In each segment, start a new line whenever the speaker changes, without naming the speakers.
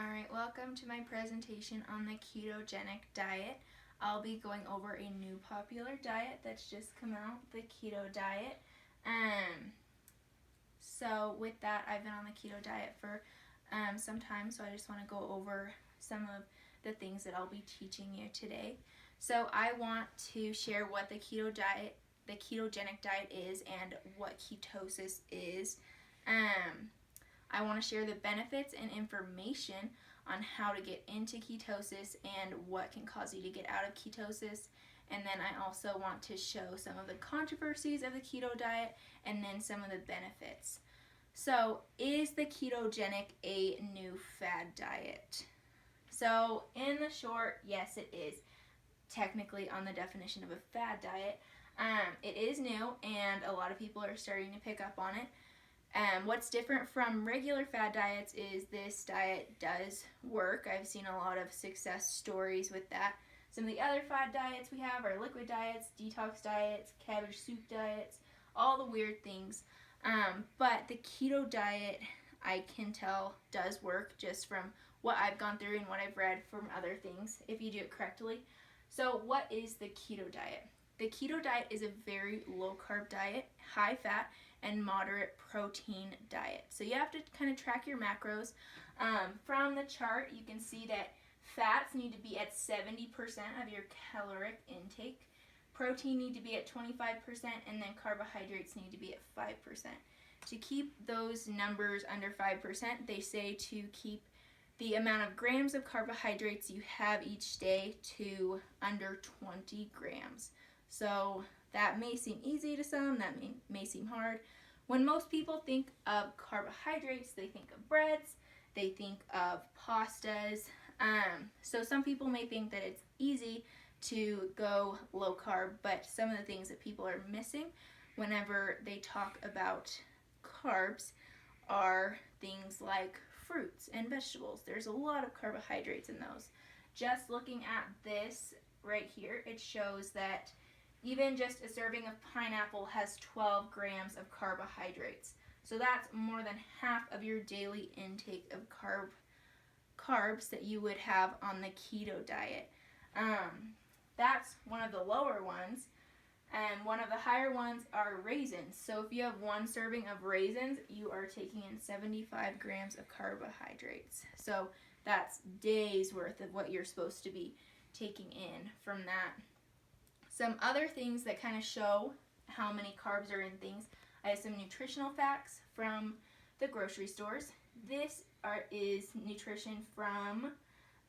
Alright, welcome to my presentation on the ketogenic diet. I'll be going over a new popular diet that's just come out, the keto diet. So with that, I've been on the keto diet for some time, so I just want to go over some of the things that I'll be teaching you today. So I want to share what the ketogenic diet is and what ketosis is. I want to share the benefits and information on how to get into ketosis and what can cause you to get out of ketosis. And then I also want to show some of the controversies of the keto diet and then some of the benefits. So, is the ketogenic a new fad diet? So, in the short, yes, it is. Technically, on the definition of a fad diet, it is new, and a lot of people are starting to pick up on it. What's different from regular fad diets is this diet does work. I've seen a lot of success stories with that. Some of the other fad diets we have are liquid diets, detox diets, cabbage soup diets, all the weird things. But the keto diet, I can tell, does work just from what I've gone through and what I've read from other things, if you do it correctly. So what is the keto diet? The keto diet is a very low-carb diet, high-fat, and moderate protein diet. So you have to kind of track your macros. From the chart, you can see that fats need to be at 70% of your caloric intake. Protein need to be at 25%, and then carbohydrates need to be at 5%. To keep those numbers under 5%, they say to keep the amount of grams of carbohydrates you have each day to under 20 grams. So that may seem easy to some, that may seem hard. When most people think of carbohydrates, they think of breads, they think of pastas. So some people may think that it's easy to go low carb, but some of the things that people are missing whenever they talk about carbs are things like fruits and vegetables. There's a lot of carbohydrates in those. Just looking at this right here, it shows that even just a serving of pineapple has 12 grams of carbohydrates. So that's more than half of your daily intake of carbs that you would have on the keto diet. That's one of the lower ones. And one of the higher ones are raisins. So if you have one serving of raisins, you are taking in 75 grams of carbohydrates. So that's days worth of what you're supposed to be taking in from that. Some other things that kind of show how many carbs are in things. I have some nutritional facts from the grocery stores. This is nutrition from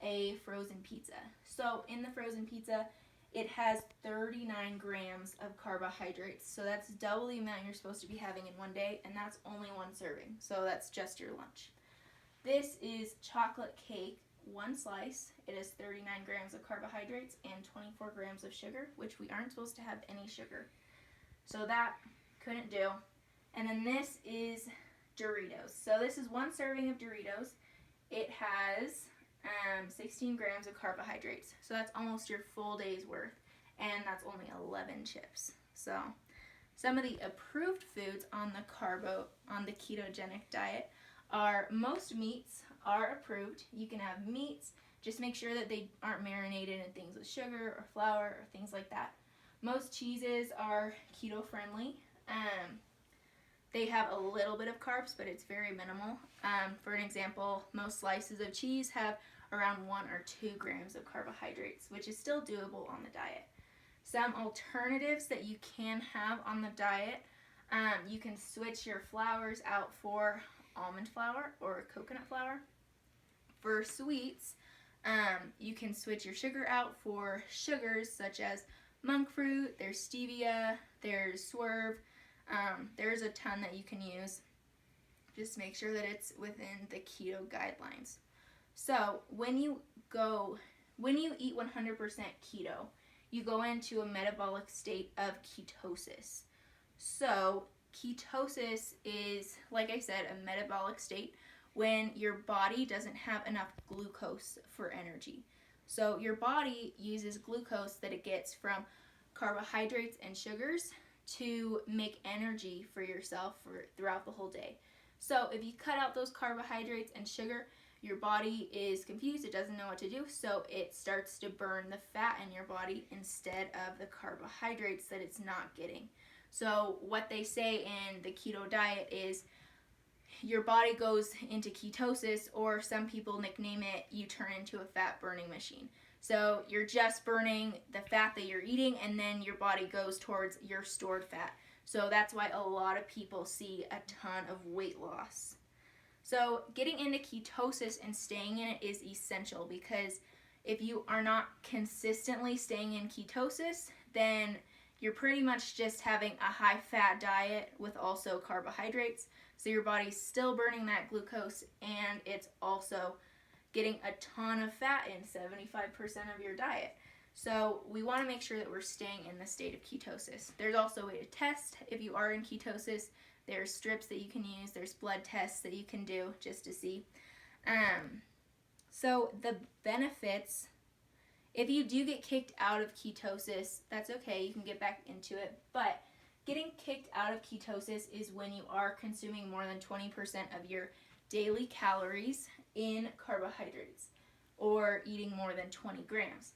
a frozen pizza. So in the frozen pizza, it has 39 grams of carbohydrates. So that's double the amount you're supposed to be having in one day, and that's only one serving. So that's just your lunch. This is chocolate cake. One slice, it is 39 grams of carbohydrates and 24 grams of sugar, which we aren't supposed to have any sugar. So that couldn't do. And then this is Doritos. So this is one serving of Doritos. It has 16 grams of carbohydrates. So that's almost your full day's worth. And that's only 11 chips. So some of the approved foods on the ketogenic diet are most meats are approved. You can have meats, just make sure that they aren't marinated in things with sugar or flour or things like that. Most cheeses are keto friendly. They have a little bit of carbs, but it's very minimal. For an example, most slices of cheese have around 1 or 2 grams of carbohydrates, which is still doable on the diet. Some alternatives that you can have on the diet, you can switch your flours out for almond flour or coconut flour. For sweets, you can switch your sugar out for sugars such as monk fruit, there's stevia, there's swerve, there's a ton that you can use. Just make sure that it's within the keto guidelines. So when you eat 100% keto, you go into a metabolic state of ketosis. So ketosis is, like I said, a metabolic state when your body doesn't have enough glucose for energy. So your body uses glucose that it gets from carbohydrates and sugars to make energy for yourself throughout the whole day. So if you cut out those carbohydrates and sugar, your body is confused, it doesn't know what to do, so it starts to burn the fat in your body instead of the carbohydrates that it's not getting. So what they say in the keto diet is your body goes into ketosis, or some people nickname it, you turn into a fat burning machine. So you're just burning the fat that you're eating, and then your body goes towards your stored fat. So that's why a lot of people see a ton of weight loss. So getting into ketosis and staying in it is essential, because if you are not consistently staying in ketosis, then you're pretty much just having a high fat diet with also carbohydrates. So your body's still burning that glucose, and it's also getting a ton of fat in, 75% of your diet. So we want to make sure that we're staying in the state of ketosis. There's also a way to test if you are in ketosis. There's strips that you can use. There's blood tests that you can do just to see. So the benefits, if you do get kicked out of ketosis, that's okay. You can get back into it. But getting kicked out of ketosis is when you are consuming more than 20% of your daily calories in carbohydrates, or eating more than 20 grams.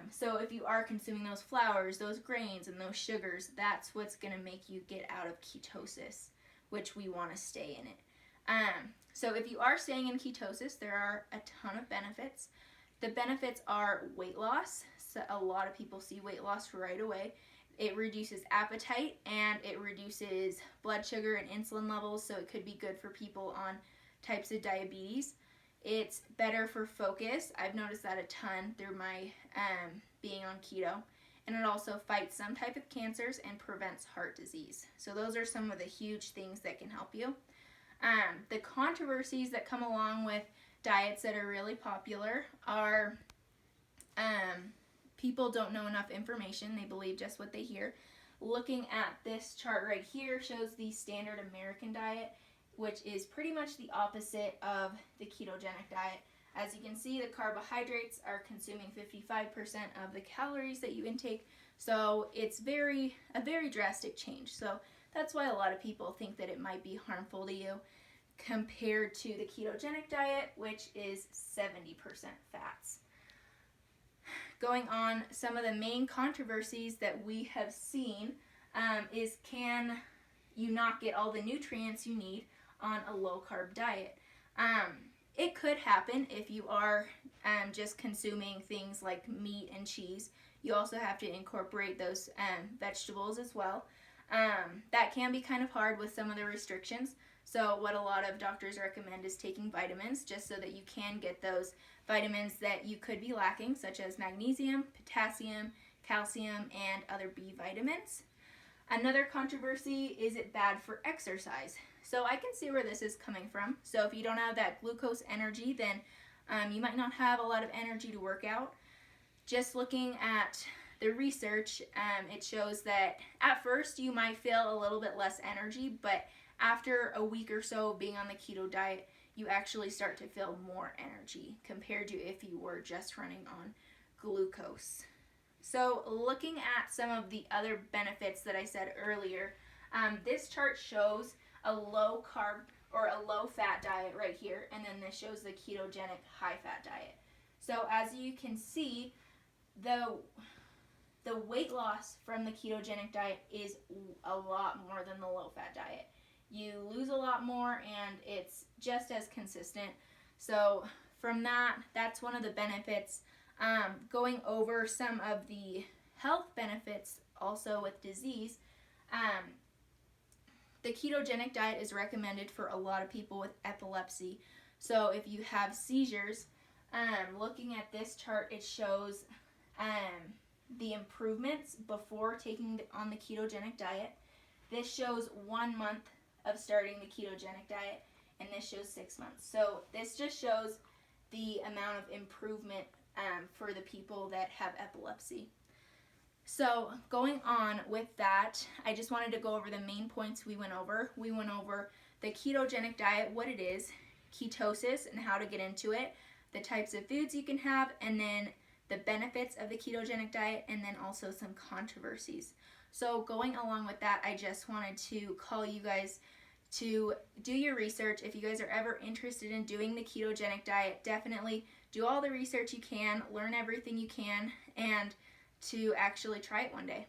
So if you are consuming those flours, those grains, and those sugars, that's what's going to make you get out of ketosis, which we want to stay in it. So if you are staying in ketosis, there are a ton of benefits. The benefits are weight loss. So a lot of people see weight loss right away. It reduces appetite, and it reduces blood sugar and insulin levels, so it could be good for people on types of diabetes. It's better for focus. I've noticed that a ton through my being on keto. And it also fights some type of cancers and prevents heart disease. So those are some of the huge things that can help you. The controversies that come along with diets that are really popular are people don't know enough information. They believe just what they hear. Looking at this chart right here shows the standard American diet, which is pretty much the opposite of the ketogenic diet. As you can see, the carbohydrates are consuming 55% of the calories that you intake, so it's a very drastic change. So that's why a lot of people think that it might be harmful to you compared to the ketogenic diet, which is 70% fats. Going on, some of the main controversies that we have seen is, can you not get all the nutrients you need on a low-carb diet? It could happen if you are just consuming things like meat and cheese. You also have to incorporate those vegetables as well. That can be kind of hard with some of the restrictions. So what a lot of doctors recommend is taking vitamins, just so that you can get those vitamins that you could be lacking, such as magnesium, potassium, calcium, and other B vitamins. Another controversy, is it bad for exercise? So I can see where this is coming from. So if you don't have that glucose energy, then you might not have a lot of energy to work out. Just looking at the research, it shows that at first you might feel a little bit less energy, but after a week or so of being on the keto diet, you actually start to feel more energy compared to if you were just running on glucose. So looking at some of the other benefits that I said earlier, this chart shows a low carb or a low fat diet right here, and then this shows the ketogenic high fat diet. So as you can see, the weight loss from the ketogenic diet is a lot more than the low fat diet. You lose a lot more, and it's just as consistent. So from that's one of the benefits. Going over some of the health benefits also with disease, the ketogenic diet is recommended for a lot of people with epilepsy. So if you have seizures, looking at this chart, it shows the improvements before taking on the ketogenic diet. This shows 1 month of starting the ketogenic diet, and this shows 6 months. So this just shows the amount of improvement for the people that have epilepsy. So going on with that, I just wanted to go over the main points we went over. We went over the ketogenic diet, what it is, ketosis and how to get into it, the types of foods you can have, and then the benefits of the ketogenic diet, and then also some controversies. So going along with that, I just wanted to call you guys to do your research. If you guys are ever interested in doing the ketogenic diet, definitely do all the research you can, learn everything you can, and to actually try it one day.